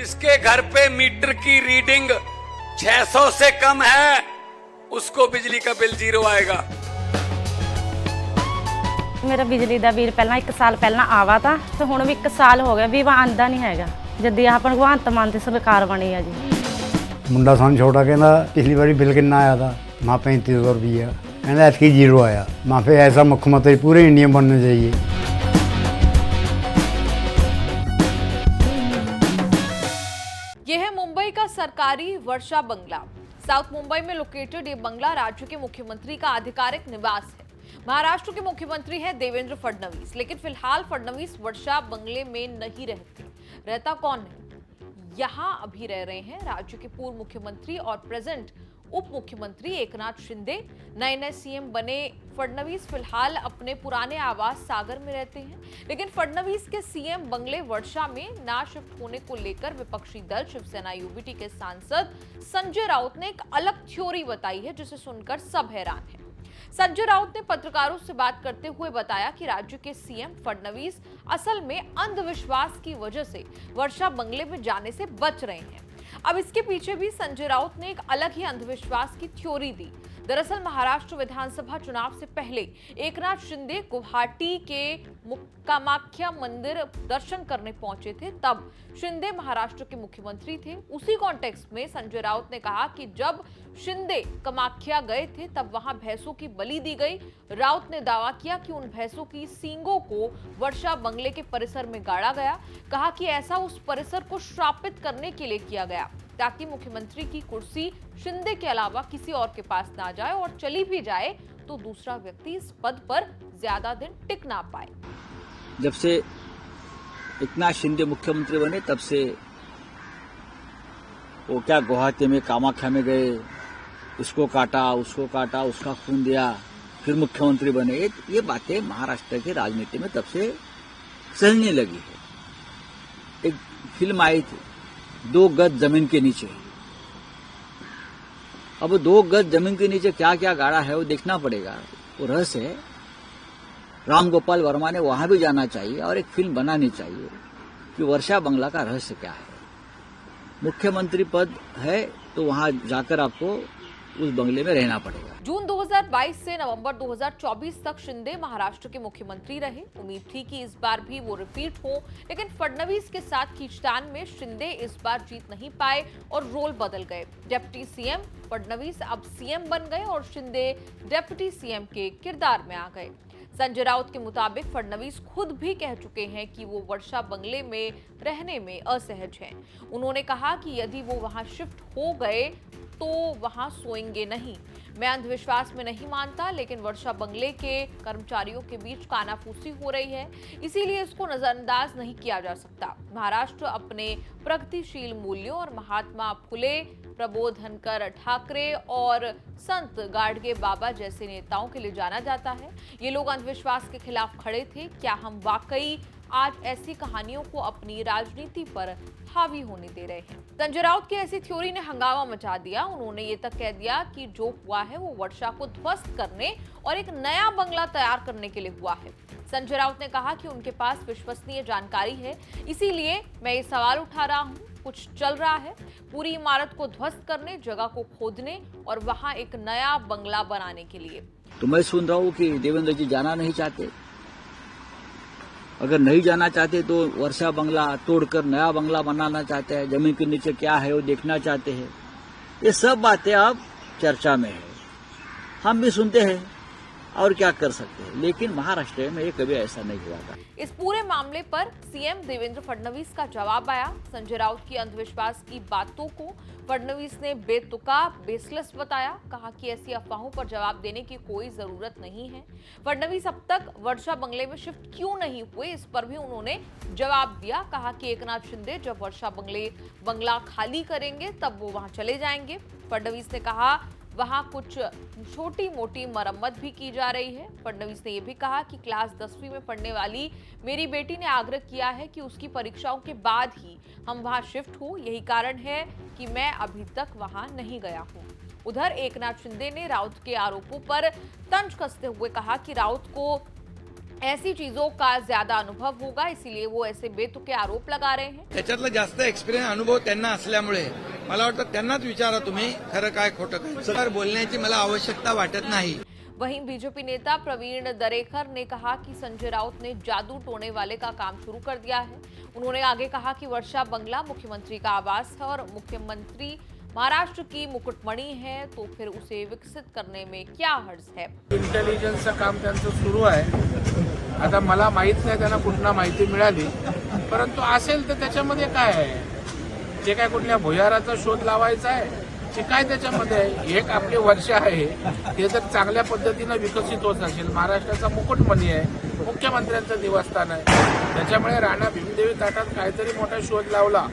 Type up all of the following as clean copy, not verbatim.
जिसके घर पे मीटर की रीडिंग 600 से कम है उसको बिजली का बिल 0 आएगा। मेरा बिजली ਦਾ ਬਿੱਲ ਪਹਿਲਾਂ 1 ਸਾਲ ਪਹਿਲਾਂ ਆਵਾ ਤਾਂ ਤੇ ਹੁਣ ਵੀ 1 ਸਾਲ ਹੋ ਗਿਆ ਵੀ ਆਂਦਾ ਨਹੀਂ ਹੈਗਾ ਜਦ ਇਹ ਆਪਾਂ ਭਗਵੰਤ ਮਾਨ ਦੀ ਸਰਕਾਰ ਬਣੀ ਆ ਜੀ। ਮੁੰਡਾ ਸਾਨੂੰ ਛੋਟਾ ਕਹਿੰਦਾ ਪਿਛਲੀ ਵਾਰੀ ਬਿੱਲ ਕਿੰਨਾ ਆਇਆ था माँ 3500 रुपया कहना ऐसी 0 आया। माँ पे ऐसा मुख्यमंत्री पूरे इंडिया में बनना चाहिए। यह है मुंबई का सरकारी वर्षा बंगला। साउथ मुंबई में लोकेटेड ये बंगला राज्य के मुख्यमंत्री का आधिकारिक निवास है। महाराष्ट्र के मुख्यमंत्री हैं देवेंद्र फडणवीस, लेकिन फिलहाल फडणवीस वर्षा बंगले में नहीं रहते। रहता कौन है? यहाँ अभी रह रहे हैं राज्य के पूर्व मुख्यमंत्री और प्रेजेंट उप मुख्यमंत्री एकनाथ शिंदे। नए सीएम बने फडणवीस फिलहाल अपने पुराने आवास सागर में रहते हैं, लेकिन फडणवीस के सीएम बंगले वर्षा में ना शिफ्ट होने को लेकर विपक्षी दल शिवसेना यूबीटी के सांसद संजय राउत ने एक अलग थ्योरी बताई है, जिसे सुनकर सब हैरान हैं। संजय राउत ने पत्रकारों से बात करते हुए बताया कि राज्य के सीएम फडणवीस असल में अंधविश्वास की वजह से वर्षा बंगले में जाने से बच रहे हैं। अब इसके पीछे भी संजय राउत ने एक अलग ही अंधविश्वास की थ्योरी दी। दरअसल महाराष्ट्र विधानसभा चुनाव से पहले एकनाथ शिंदे गुवाहाटी के कामाख्या मंदिर दर्शन करने पहुंचे थे, तब शिंदे महाराष्ट्र के मुख्यमंत्री थे। उसी कॉन्टेक्स्ट में संजय राउत ने कहा कि जब शिंदे कामाख्या गए थे तब वहां भैंसों की बलि दी गई। राउत ने दावा किया कि उन भैंसों की सींगों को वर्षा बंगले के परिसर में गाड़ा गया। कहा कि ऐसा उस परिसर को श्रापित करने के लिए किया गया ताकि मुख्यमंत्री की कुर्सी शिंदे के अलावा किसी और के पास ना जाए, और चली भी जाए तो दूसरा व्यक्ति इस पद पर ज्यादा दिन टिक ना पाए। जब से एकनाथ शिंदे मुख्यमंत्री बने तब से वो क्या गुवाहाटी में कामाख्या में गए, उसको काटा उसका खून दिया, फिर मुख्यमंत्री बने। ये बातें महाराष्ट्र की राजनीति में तब से चलने लगी है। एक फिल्म आई थी 2 गज जमीन के नीचे। अब 2 गज जमीन के नीचे क्या क्या गाड़ा है वो देखना पड़ेगा, वो रहस्य है। राम गोपाल वर्मा ने वहां भी जाना चाहिए और एक फिल्म बनानी चाहिए कि वर्षा बंगला का रहस्य क्या है। मुख्यमंत्री पद है तो वहां जाकर आपको उस बंगले में रहना पड़ेगा। जून 2022 से नवंबर 2024 तक शिंदे महाराष्ट्र के मुख्यमंत्री रहे। उम्मीद थी कि इस बार भी वो रिपीट हो, लेकिन फडणवीस के साथ खींचतान में शिंदे इस बार जीत नहीं पाए और रोल बदल गए। डिप्टी सीएम फडणवीस अब सीएम बन गए और शिंदे डिप्टी सीएम के किरदार में आ गए। संजय राउत के मुताबिक फडणवीस खुद भी कह चुके हैं कि वो वर्षा बंगले में रहने में असहज हैं। उन्होंने कहा कि यदि वो वहां शिफ्ट हो गए तो वहां सोएंगे नहीं। मैं अंधविश्वास में नहीं मानता, लेकिन वर्षा बंगले के कर्मचारियों के बीच कानाफूसी हो रही है, इसीलिए इसको नजरअंदाज नहीं किया जा सकता। महाराष्ट्र अपने प्रगतिशील मूल्यों और महात्मा फुले, प्रबोधनकर ठाकरे और संत गाडगे बाबा जैसे नेताओं के लिए जाना जाता है। ये लोग अंधविश्वास के खिलाफ खड़े थे। क्या हम वाकई आज ऐसी कहानियों को अपनी राजनीति पर हावी होने दे रहे हैं? संजय राउत की ऐसी थ्योरी ने हंगामा मचा दिया। उन्होंने ये तक कह दिया कि जो हुआ है वो वर्षा को ध्वस्त करने और एक नया बंगला तैयार करने के लिए हुआ है। संजय राउत ने कहा कि उनके पास विश्वसनीय जानकारी है, इसीलिए मैं ये सवाल उठा रहा हूँ। कुछ चल रहा है पूरी इमारत को ध्वस्त करने, जगह को खोदने और वहां एक नया बंगला बनाने के लिए। तो मैं सुन रहा हूँ कि देवेंद्र जी जाना नहीं चाहते। अगर नहीं जाना चाहते तो वर्षा बंगला तोड़कर नया बंगला बनाना चाहते हैं, जमीन के नीचे क्या है वो देखना चाहते हैं। ये सब बातें अब चर्चा में है, हम भी सुनते हैं और क्या कर सकते हैं, लेकिन महाराष्ट्र में ये कभी ऐसा नहीं हुआ था। इस पूरे मामले पर सीएम देवेंद्र फडणवीस का जवाब आया। संजय राउत की अंधविश्वास की बातों को फडणवीस ने बेतुका, बेसलेस बताया। कहा कि ऐसी अफवाहों पर जवाब देने की कोई जरूरत नहीं है। फडणवीस अब तक वर्षा बंगले में शिफ्ट क्यों नहीं हुए, इस पर भी उन्होंने जवाब दिया। कहा कि एकनाथ शिंदे जब वर्षा बंगला खाली करेंगे तब वो वहां चले जाएंगे। फडणवीस ने कहा वहां कुछ छोटी मोटी मरम्मत भी की जा रही है। फडणवीस ने यह भी कहा कि क्लास 10वीं में पढ़ने वाली मेरी बेटी ने आग्रह किया है कि उसकी परीक्षाओं के बाद ही हम वहां शिफ्ट हो, यही कारण है कि मैं अभी तक वहां नहीं गया हूं। उधर एकनाथ शिंदे ने राउत के आरोपों पर तंज कसते हुए कहा कि राउत को ऐसी चीजों का ज्यादा अनुभव होगा, इसीलिए वो ऐसे बेतुके आरोप लगा रहे हैं। त्याच्यातला जास्त एक्सपिरियन्स अनुभव त्यांना असल्यामुळे मला वाटतं त्यांनाच विचारा तुम्ही खरं काय खोटं काय. सर बोलण्याची मला आवश्यकता वाटत नाही. वहीं बीजेपी नेता प्रवीण दरेकर ने कहा कि संजय राउत ने जादू टोने वाले का काम शुरू कर दिया है। उन्होंने आगे कहा कि वर्षा बंगला मुख्यमंत्री का आवास है और मुख्यमंत्री महाराष्ट्र की मुकुटमणी है, तो फिर उसे विकसित करने में क्या हर्ज है। इंटेलिजन्सचं काम त्यांचं सुरू आहे. आता मला माहित नाही त्यांना कुठला माहिती मिळाली, परंतु असेल तर त्याच्यामध्ये काय आहे, जे काय कुठल्या भुयाराचा शोध लावायचा आहे की काय त्याच्यामध्ये आहे. एक आपली वर्ष आहे, ते जर चांगल्या पद्धतीनं विकसित होत असेल, महाराष्ट्राचा मुकुटमणी आहे, मुख्यमंत्र्यांचं निवासस्थान आहे, त्याच्यामुळे राणा भीमदेवी थाटात काहीतरी मोठा शोध लावला,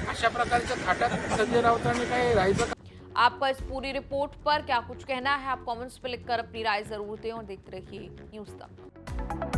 अशा प्रकारच्या थाटात संजय राऊतांनी काय राहायचं. आपका इस पूरी रिपोर्ट पर क्या कुछ कहना है, आप कमेंट्स पे लिखकर अपनी राय जरूर दें और देखते रहिए न्यूज़ तक।